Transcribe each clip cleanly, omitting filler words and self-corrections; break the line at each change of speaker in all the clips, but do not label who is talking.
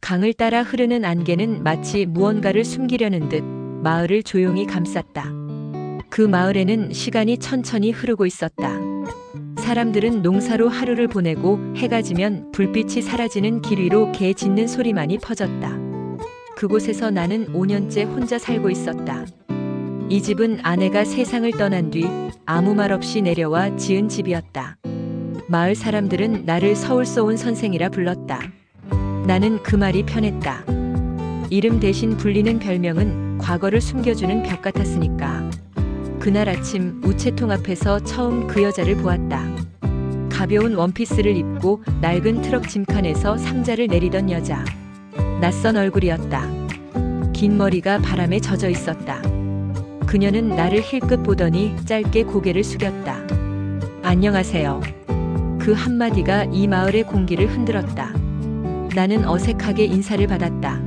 강을 따라 흐르는 안개는 마치 무언가를 숨기려는 듯 마을을 조용히 감쌌다. 그 마을에는 시간이 천천히 흐르고 있었다. 사람들은 농사로 하루를 보내고 해가 지면 불빛이 사라지는 길 위로 개 짖는 소리만이 퍼졌다. 그곳에서 나는 5년째 혼자 살고 있었다. 이 집은 아내가 세상을 떠난 뒤 아무 말 없이 내려와 지은 집이었다. 마을 사람들은 나를 서울서 온 선생이라 불렀다. 나는 그 말이 편했다. 이름 대신 불리는 별명은 과거를 숨겨주는 벽 같았으니까. 그날 아침 우체통 앞에서 처음 그 여자를 보았다. 가벼운 원피스를 입고 낡은 트럭 짐칸에서 상자를 내리던 여자. 낯선 얼굴이었다. 긴 머리가 바람에 젖어 있었다. 그녀는 나를 힐끗 보더니 짧게 고개를 숙였다. 안녕하세요. 그 한마디가 이 마을의 공기를 흔들었다. 나는 어색하게 인사를 받았다.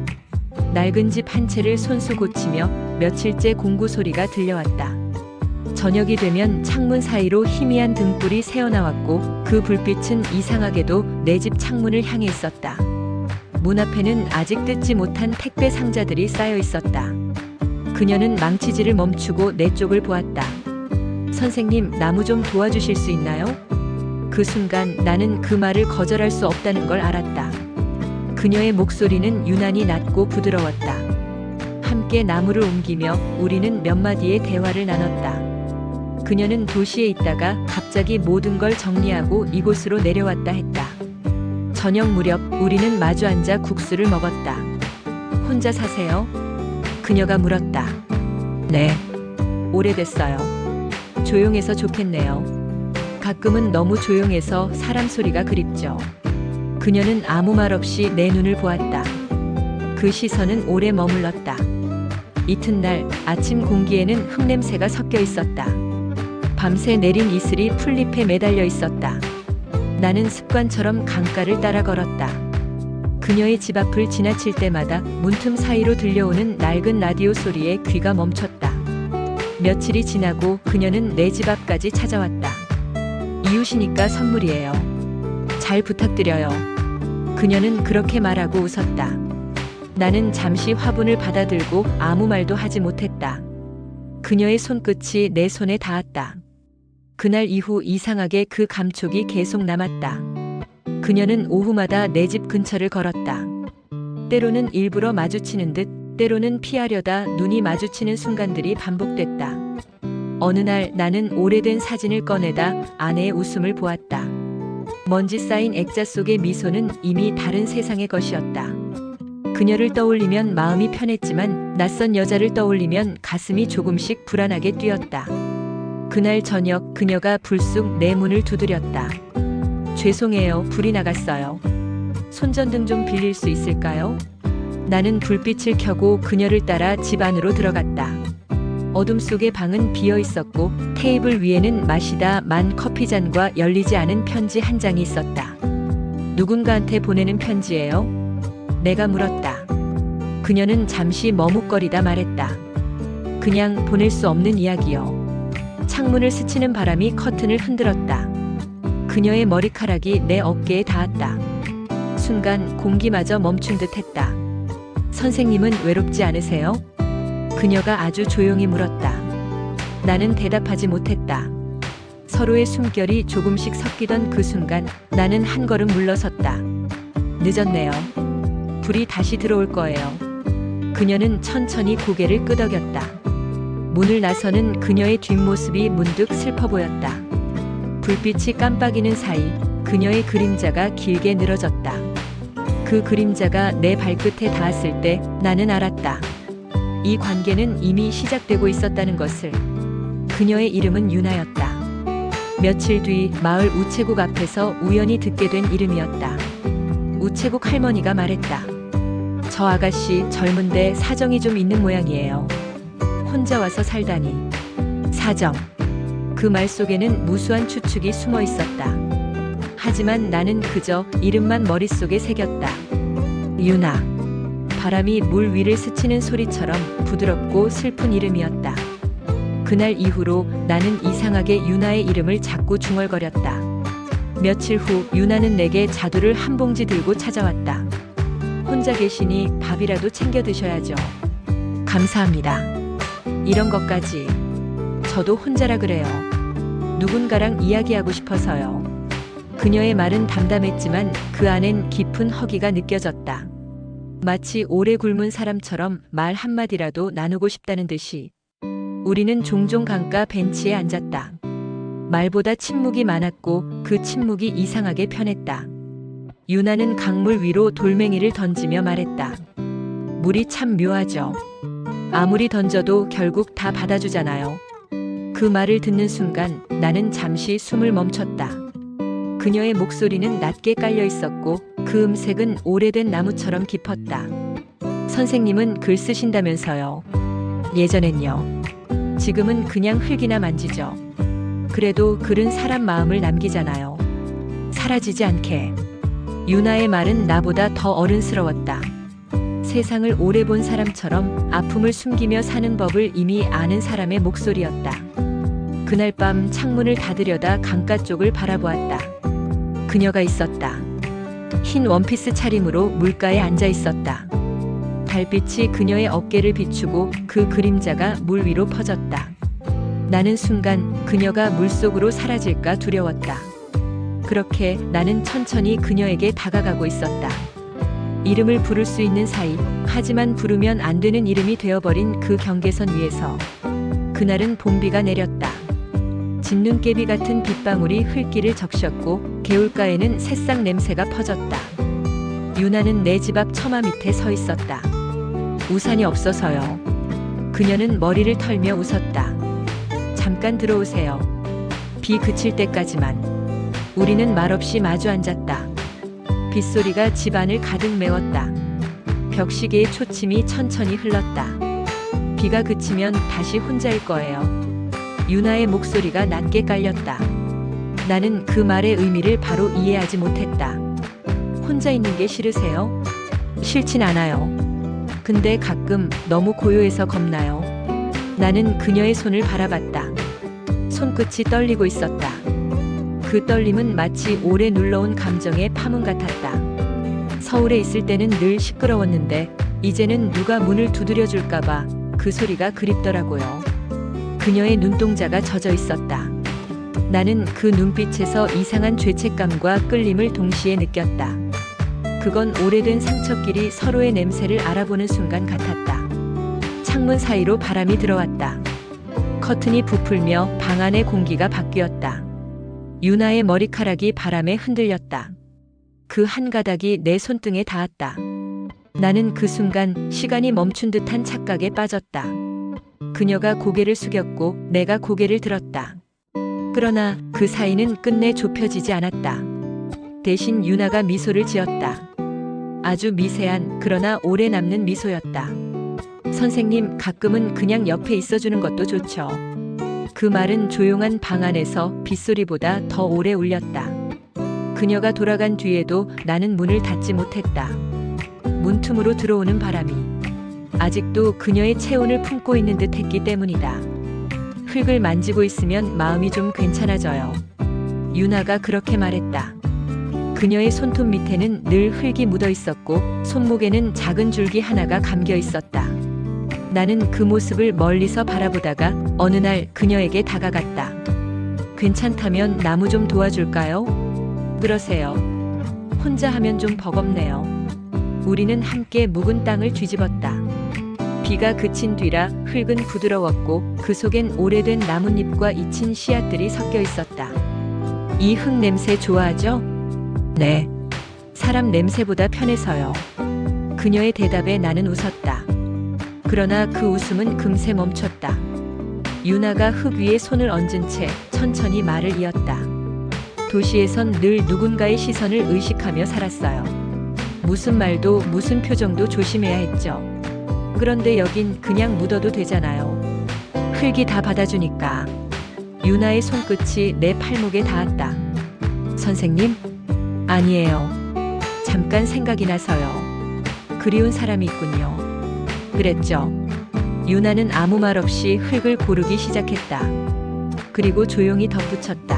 낡은 집 한 채를 손수 고치며 며칠째 공구 소리가 들려왔다. 저녁이 되면 창문 사이로 희미한 등불이 새어나왔고 그 불빛은 이상하게도 내 집 창문을 향해 있었다. 문 앞에는 아직 뜯지 못한 택배 상자들이 쌓여 있었다. 그녀는 망치질을 멈추고 내 쪽을 보았다. 선생님, 나무 좀 도와주실 수 있나요? 그 순간 나는 그 말을 거절할 수 없다는 걸 알았다. 그녀의 목소리는 유난히 낮고 부드러웠다. 함께 나무를 옮기며 우리는 몇 마디의 대화를 나눴다. 그녀는 도시에 있다가 갑자기 모든 걸 정리하고 이곳으로 내려왔다 했다. 저녁 무렵 우리는 마주 앉아 국수를 먹었다. 혼자 사세요? 그녀가 물었다. 네. 오래됐어요. 조용해서 좋겠네요. 가끔은 너무 조용해서 사람 소리가 그립죠. 그녀는 아무 말 없이 내 눈을 보았다. 그 시선은 오래 머물렀다. 이튿날 아침 공기에는 흙냄새가 섞여 있었다. 밤새 내린 이슬이 풀잎에 매달려 있었다. 나는 습관처럼 강가를 따라 걸었다. 그녀의 집 앞을 지나칠 때마다 문틈 사이로 들려오는 낡은 라디오 소리에 귀가 멈췄다. 며칠이 지나고 그녀는 내 집 앞까지 찾아왔다. 이웃이니까 선물이에요. 잘 부탁드려요. 그녀는 그렇게 말하고 웃었다. 나는 잠시 화분을 받아들고 아무 말도 하지 못했다. 그녀의 손끝이 내 손에 닿았다. 그날 이후 이상하게 그 감촉이 계속 남았다. 그녀는 오후마다 내 집 근처를 걸었다. 때로는 일부러 마주치는 듯, 때로는 피하려다 눈이 마주치는 순간들이 반복됐다. 어느 날 나는 오래된 사진을 꺼내다 아내의 웃음을 보았다. 먼지 쌓인 액자 속의 미소는 이미 다른 세상의 것이었다. 그녀를 떠올리면 마음이 편했지만 낯선 여자를 떠올리면 가슴이 조금씩 불안하게 뛰었다. 그날 저녁 그녀가 불쑥 내 문을 두드렸다. 죄송해요, 불이 나갔어요. 손전등 좀 빌릴 수 있을까요? 나는 불빛을 켜고 그녀를 따라 집 안으로 들어갔다. 어둠 속의 방은 비어 있었고 테이블 위에는 마시다 만 커피잔과 열리지 않은 편지 한 장이 있었다. 누군가한테 보내는 편지예요? 내가 물었다. 그녀는 잠시 머뭇거리다 말했다. 그냥 보낼 수 없는 이야기요. 창문을 스치는 바람이 커튼을 흔들었다. 그녀의 머리카락이 내 어깨에 닿았다. 순간 공기마저 멈춘 듯 했다. 선생님은 외롭지 않으세요? 그녀가 아주 조용히 물었다. 나는 대답하지 못했다. 서로의 숨결이 조금씩 섞이던 그 순간 나는 한 걸음 물러섰다. 늦었네요. 불이 다시 들어올 거예요. 그녀는 천천히 고개를 끄덕였다. 문을 나서는 그녀의 뒷모습이 문득 슬퍼 보였다. 불빛이 깜빡이는 사이 그녀의 그림자가 길게 늘어졌다. 그 그림자가 내 발끝에 닿았을 때 나는 알았다. 이 관계는 이미 시작되고 있었다는 것을. 그녀의 이름은 유나였다. 며칠 뒤 마을 우체국 앞에서 우연히 듣게 된 이름이었다. 우체국 할머니가 말했다. 저 아가씨 젊은데 사정이 좀 있는 모양이에요. 혼자 와서 살다니. 사정. 그 말 속에는 무수한 추측이 숨어 있었다. 하지만 나는 그저 이름만 머릿속에 새겼다. 유나. 바람이 물 위를 스치는 소리처럼 부드럽고 슬픈 이름이었다. 그날 이후로 나는 이상하게 유나의 이름을 자꾸 중얼거렸다. 며칠 후 유나는 내게 자두를 한 봉지 들고 찾아왔다. 혼자 계시니 밥이라도 챙겨 드셔야죠. 감사합니다. 이런 것까지. 저도 혼자라 그래요. 누군가랑 이야기하고 싶어서요. 그녀의 말은 담담했지만 그 안엔 깊은 허기가 느껴졌다. 마치 오래 굶은 사람처럼 말 한마디라도 나누고 싶다는 듯이. 우리는 종종 강가 벤치에 앉았다. 말보다 침묵이 많았고 그 침묵이 이상하게 편했다. 유나는 강물 위로 돌멩이를 던지며 말했다. 물이 참 묘하죠. 아무리 던져도 결국 다 받아주잖아요. 그 말을 듣는 순간 나는 잠시 숨을 멈췄다. 그녀의 목소리는 낮게 깔려 있었고 그 음색은 오래된 나무처럼 깊었다. 선생님은 글 쓰신다면서요. 예전엔요. 지금은 그냥 흙이나 만지죠. 그래도 글은 사람 마음을 남기잖아요. 사라지지 않게. 유나의 말은 나보다 더 어른스러웠다. 세상을 오래 본 사람처럼 아픔을 숨기며 사는 법을 이미 아는 사람의 목소리였다. 그날 밤 창문을 닫으려다 강가 쪽을 바라보았다. 그녀가 있었다. 흰 원피스 차림으로 물가에 앉아 있었다. 달빛이 그녀의 어깨를 비추고 그 그림자가 물 위로 퍼졌다. 나는 순간 그녀가 물속으로 사라질까 두려웠다. 그렇게 나는 천천히 그녀에게 다가가고 있었다. 이름을 부를 수 있는 사이, 하지만 부르면 안 되는 이름이 되어버린 그 경계선 위에서. 그날은 봄비가 내렸다. 진눈깨비 같은 빗방울이 흙길을 적셨고 개울가에는 새싹 냄새가 퍼졌다. 유나는 내 집 앞 처마 밑에 서 있었다. 우산이 없어서요. 그녀는 머리를 털며 웃었다. 잠깐 들어오세요. 비 그칠 때까지만. 우리는 말없이 마주 앉았다. 빗소리가 집안을 가득 메웠다. 벽시계의 초침이 천천히 흘렀다. 비가 그치면 다시 혼자일 거예요. 유나의 목소리가 낮게 깔렸다. 나는 그 말의 의미를 바로 이해하지 못했다. 혼자 있는 게 싫으세요? 싫진 않아요. 근데 가끔 너무 고요해서 겁나요. 나는 그녀의 손을 바라봤다. 손끝이 떨리고 있었다. 그 떨림은 마치 오래 눌러온 감정의 파문 같았다. 서울에 있을 때는 늘 시끄러웠는데 이제는 누가 문을 두드려 줄까봐 그 소리가 그립더라고요. 그녀의 눈동자가 젖어 있었다. 나는 그 눈빛에서 이상한 죄책감과 끌림을 동시에 느꼈다. 그건 오래된 상처끼리 서로의 냄새를 알아보는 순간 같았다. 창문 사이로 바람이 들어왔다. 커튼이 부풀며 방 안의 공기가 바뀌었다. 유나의 머리카락이 바람에 흔들렸다. 그 한 가닥이 내 손등에 닿았다. 나는 그 순간 시간이 멈춘 듯한 착각에 빠졌다. 그녀가 고개를 숙였고 내가 고개를 들었다. 그러나 그 사이는 끝내 좁혀지지 않았다. 대신 유나가 미소를 지었다. 아주 미세한 그러나 오래 남는 미소였다. 선생님, 가끔은 그냥 옆에 있어주는 것도 좋죠. 그 말은 조용한 방 안에서 빗소리보다 더 오래 울렸다. 그녀가 돌아간 뒤에도 나는 문을 닫지 못했다. 문틈으로 들어오는 바람이 아직도 그녀의 체온을 품고 있는 듯 했기 때문이다. 흙을 만지고 있으면 마음이 좀 괜찮아져요. 유나가 그렇게 말했다. 그녀의 손톱 밑에는 늘 흙이 묻어 있었고 손목에는 작은 줄기 하나가 감겨 있었다. 나는 그 모습을 멀리서 바라보다가 어느 날 그녀에게 다가갔다. 괜찮다면 나무 좀 도와줄까요? 그러세요. 혼자 하면 좀 버겁네요. 우리는 함께 묵은 땅을 뒤집었다. 비가 그친 뒤라 흙은 부드러웠고 그 속엔 오래된 나뭇잎과 잊힌 씨앗들이 섞여 있었다. 이 흙 냄새 좋아하죠? 네. 사람 냄새보다 편해서요. 그녀의 대답에 나는 웃었다. 그러나 그 웃음은 금세 멈췄다. 유나가 흙 위에 손을 얹은 채 천천히 말을 이었다. 도시에선 늘 누군가의 시선을 의식하며 살았어요. 무슨 말도 무슨 표정도 조심해야 했죠. 그런데 여긴 그냥 묻어도 되잖아요. 흙이 다 받아주니까. 유나의 손끝이 내 팔목에 닿았다. 선생님? 아니에요. 잠깐 생각이 나서요. 그리운 사람이 있군요. 그랬죠. 유나는 아무 말 없이 흙을 고르기 시작했다. 그리고 조용히 덧붙였다.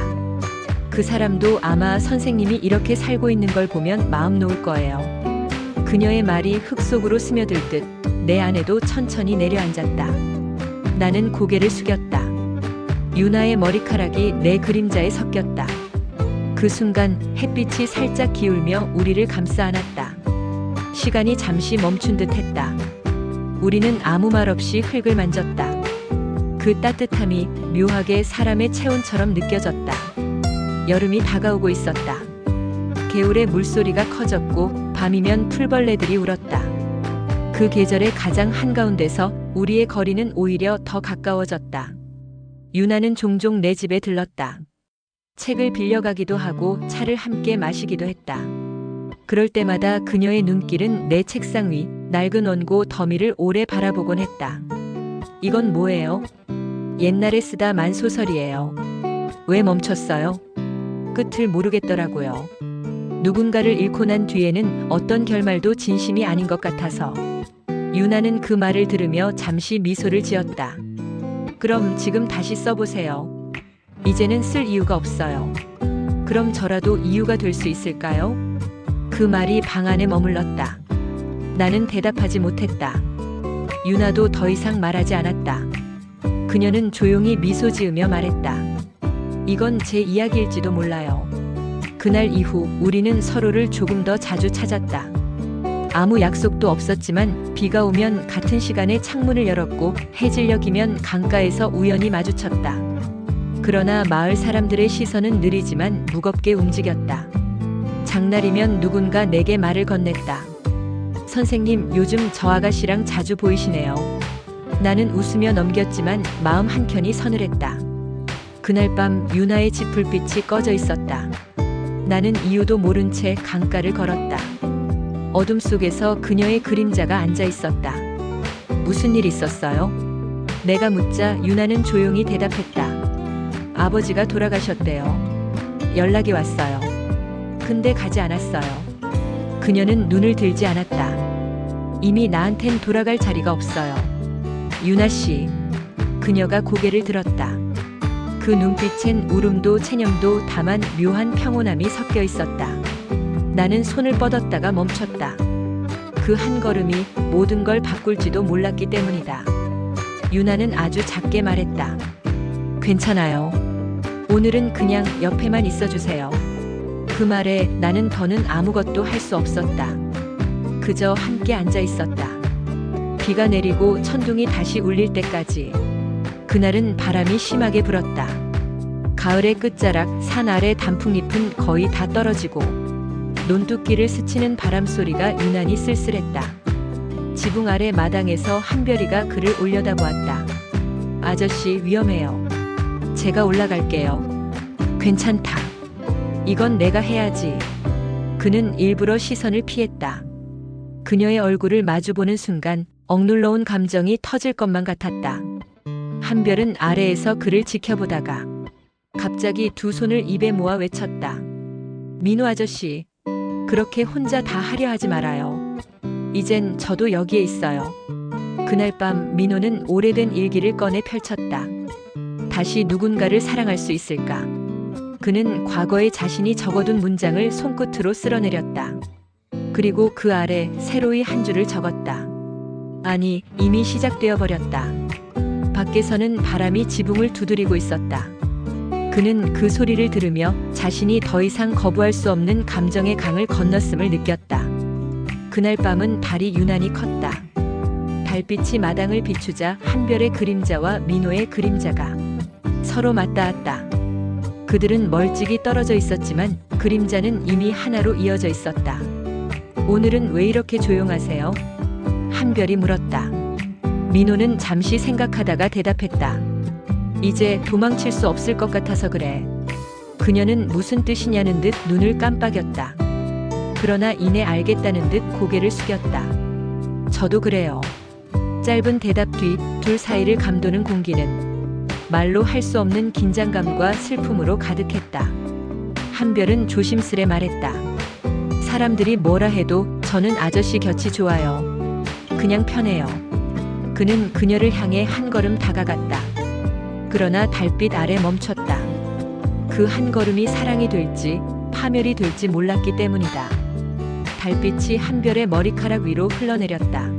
그 사람도 아마 선생님이 이렇게 살고 있는 걸 보면 마음 놓을 거예요. 그녀의 말이 흙 속으로 스며들 듯 내 안에도 천천히 내려앉았다. 나는 고개를 숙였다. 유나의 머리카락이 내 그림자에 섞였다. 그 순간 햇빛이 살짝 기울며 우리를 감싸 안았다. 시간이 잠시 멈춘 듯 했다. 우리는 아무 말 없이 흙을 만졌다. 그 따뜻함이 묘하게 사람의 체온처럼 느껴졌다. 여름이 다가오고 있었다. 개울의 물소리가 커졌고 밤이면 풀벌레들이 울었다. 그 계절의 가장 한가운데서 우리의 거리는 오히려 더 가까워졌다. 유나는 종종 내 집에 들렀다. 책을 빌려가기도 하고 차를 함께 마시기도 했다. 그럴 때마다 그녀의 눈길은 내 책상 위 낡은 원고 더미를 오래 바라보곤 했다. 이건 뭐예요? 옛날에 쓰다 만 소설이에요. 왜 멈췄어요? 끝을 모르겠더라고요. 누군가를 잃고 난 뒤에는 어떤 결말도 진심이 아닌 것 같아서. 유나는 그 말을 들으며 잠시 미소를 지었다. 그럼 지금 다시 써보세요. 이제는 쓸 이유가 없어요. 그럼 저라도 이유가 될 수 있을까요? 그 말이 방 안에 머물렀다. 나는 대답하지 못했다. 유나도 더 이상 말하지 않았다. 그녀는 조용히 미소 지으며 말했다. 이건 제 이야기일지도 몰라요. 그날 이후 우리는 서로를 조금 더 자주 찾았다. 아무 약속도 없었지만 비가 오면 같은 시간에 창문을 열었고 해질녘이면 강가에서 우연히 마주쳤다. 그러나 마을 사람들의 시선은 느리지만 무겁게 움직였다. 장날이면 누군가 내게 말을 건넸다. 선생님, 요즘 저 아가씨랑 자주 보이시네요. 나는 웃으며 넘겼지만 마음 한켠이 서늘했다. 그날 밤 유나의 집 불빛이 꺼져 있었다. 나는 이유도 모른 채 강가를 걸었다. 어둠 속에서 그녀의 그림자가 앉아 있었다. 무슨 일 있었어요? 내가 묻자 유나는 조용히 대답했다. 아버지가 돌아가셨대요. 연락이 왔어요. 근데 가지 않았어요. 그녀는 눈을 들지 않았다. 이미 나한텐 돌아갈 자리가 없어요. 유나 씨. 그녀가 고개를 들었다. 그 눈빛엔 울음도 체념도 다만 묘한 평온함이 섞여 있었다. 나는 손을 뻗었다가 멈췄다. 그 한 걸음이 모든 걸 바꿀지도 몰랐기 때문이다. 유나는 아주 작게 말했다. 괜찮아요. 오늘은 그냥 옆에만 있어주세요. 그 말에 나는 더는 아무것도 할 수 없었다. 그저 함께 앉아 있었다. 비가 내리고 천둥이 다시 울릴 때까지. 그날은 바람이 심하게 불었다. 가을의 끝자락 산 아래 단풍잎은 거의 다 떨어지고 논두끼를 스치는 바람 소리가 유난히 쓸쓸했다. 지붕 아래 마당에서 한별이가 그를 올려다보았다. 아저씨 위험해요. 제가 올라갈게요. 괜찮다. 이건 내가 해야지. 그는 일부러 시선을 피했다. 그녀의 얼굴을 마주보는 순간 억눌러온 감정이 터질 것만 같았다. 한별은 아래에서 그를 지켜보다가 갑자기 두 손을 입에 모아 외쳤다. 민호 아저씨, 그렇게 혼자 다 하려 하지 말아요. 이젠 저도 여기에 있어요. 그날 밤 민호는 오래된 일기를 꺼내 펼쳤다. 다시 누군가를 사랑할 수 있을까? 그는 과거에 자신이 적어둔 문장을 손끝으로 쓸어내렸다. 그리고 그 아래 새로이 한 줄을 적었다. 아니, 이미 시작되어 버렸다. 밖에서는 바람이 지붕을 두드리고 있었다. 그는 그 소리를 들으며 자신이 더 이상 거부할 수 없는 감정의 강을 건넜음을 느꼈다. 그날 밤은 달이 유난히 컸다. 달빛이 마당을 비추자 한별의 그림자와 민호의 그림자가 서로 맞닿았다. 그들은 멀찍이 떨어져 있었지만 그림자는 이미 하나로 이어져 있었다. 오늘은 왜 이렇게 조용하세요? 한별이 물었다. 민호는 잠시 생각하다가 대답했다. 이제 도망칠 수 없을 것 같아서 그래. 그녀는 무슨 뜻이냐는 듯 눈을 깜빡였다. 그러나 이내 알겠다는 듯 고개를 숙였다. 저도 그래요. 짧은 대답 뒤 둘 사이를 감도는 공기는 말로 할 수 없는 긴장감과 슬픔으로 가득했다. 한별은 조심스레 말했다. 사람들이 뭐라 해도 저는 아저씨 곁이 좋아요. 그냥 편해요. 그는 그녀를 향해 한 걸음 다가갔다. 그러나 달빛 아래 멈췄다. 그 한 걸음이 사랑이 될지 파멸이 될지 몰랐기 때문이다. 달빛이 한별의 머리카락 위로 흘러내렸다.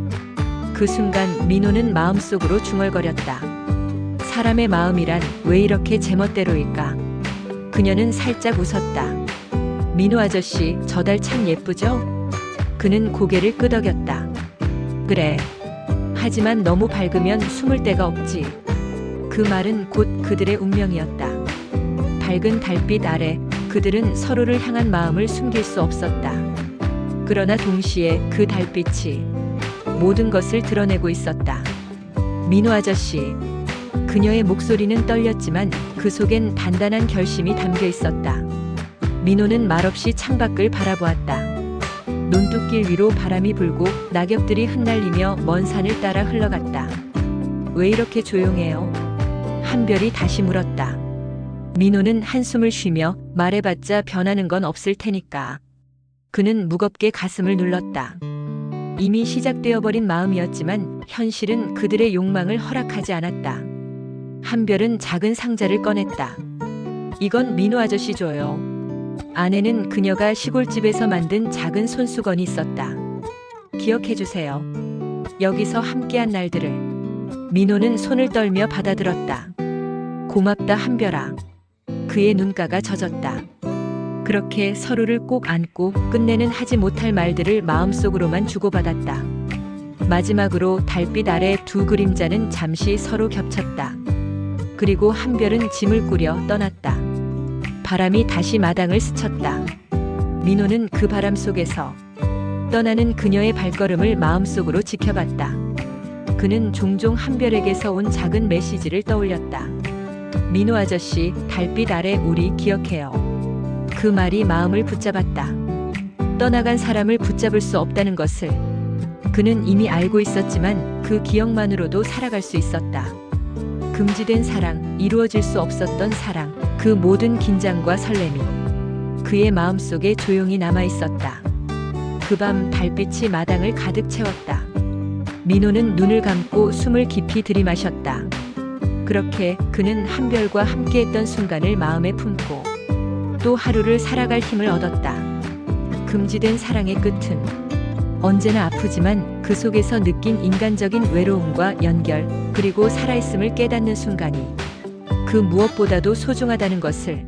그 순간 민호는 마음속으로 중얼거렸다. 사람의 마음이란 왜 이렇게 제멋대로일까? 그녀는 살짝 웃었다. 민호 아저씨, 저 달 참 예쁘죠? 그는 고개를 끄덕였다. 그래. 하지만 너무 밝으면 숨을 데가 없지. 그 말은 곧 그들의 운명이었다. 밝은 달빛 아래 그들은 서로를 향한 마음을 숨길 수 없었다. 그러나 동시에 그 달빛이 모든 것을 드러내고 있었다. 민호 아저씨. 그녀의 목소리는 떨렸지만 그 속엔 단단한 결심이 담겨 있었다. 민호는 말없이 창밖을 바라보았다. 논뚝길 위로 바람이 불고 낙엽들이 흩날리며 먼 산을 따라 흘러갔다. 왜 이렇게 조용해요? 한별이 다시 물었다. 민호는 한숨을 쉬며 말해봤자 변하는 건 없을 테니까. 그는 무겁게 가슴을 눌렀다. 이미 시작되어 버린 마음이었지만 현실은 그들의 욕망을 허락하지 않았다. 한별은 작은 상자를 꺼냈다. 이건 민호 아저씨 줘요. 안에는 그녀가 시골집에서 만든 작은 손수건이 있었다. 기억해주세요. 여기서 함께한 날들을. 민호는 손을 떨며 받아들었다. 고맙다 한별아. 그의 눈가가 젖었다. 그렇게 서로를 꼭 안고 끝내는 하지 못할 말들을 마음속으로만 주고받았다. 마지막으로 달빛 아래 두 그림자는 잠시 서로 겹쳤다. 그리고 한별은 짐을 꾸려 떠났다. 바람이 다시 마당을 스쳤다. 민호는 그 바람 속에서 떠나는 그녀의 발걸음을 마음속으로 지켜봤다. 그는 종종 한별에게서 온 작은 메시지를 떠올렸다. 민호 아저씨, 달빛 아래 우리 기억해요. 그 말이 마음을 붙잡았다. 떠나간 사람을 붙잡을 수 없다는 것을 그는 이미 알고 있었지만 그 기억만으로도 살아갈 수 있었다. 금지된 사랑, 이루어질 수 없었던 사랑, 그 모든 긴장과 설렘이 그의 마음속에 조용히 남아 있었다. 그 밤 달빛이 마당을 가득 채웠다. 민호는 눈을 감고 숨을 깊이 들이마셨다. 그렇게 그는 한별과 함께했던 순간을 마음에 품고 또 하루를 살아갈 힘을 얻었다. 금지된 사랑의 끝은 언제나 아프지만 그 속에서 느낀 인간적인 외로움과 연결, 그리고 살아있음을 깨닫는 순간이 그 무엇보다도 소중하다는 것을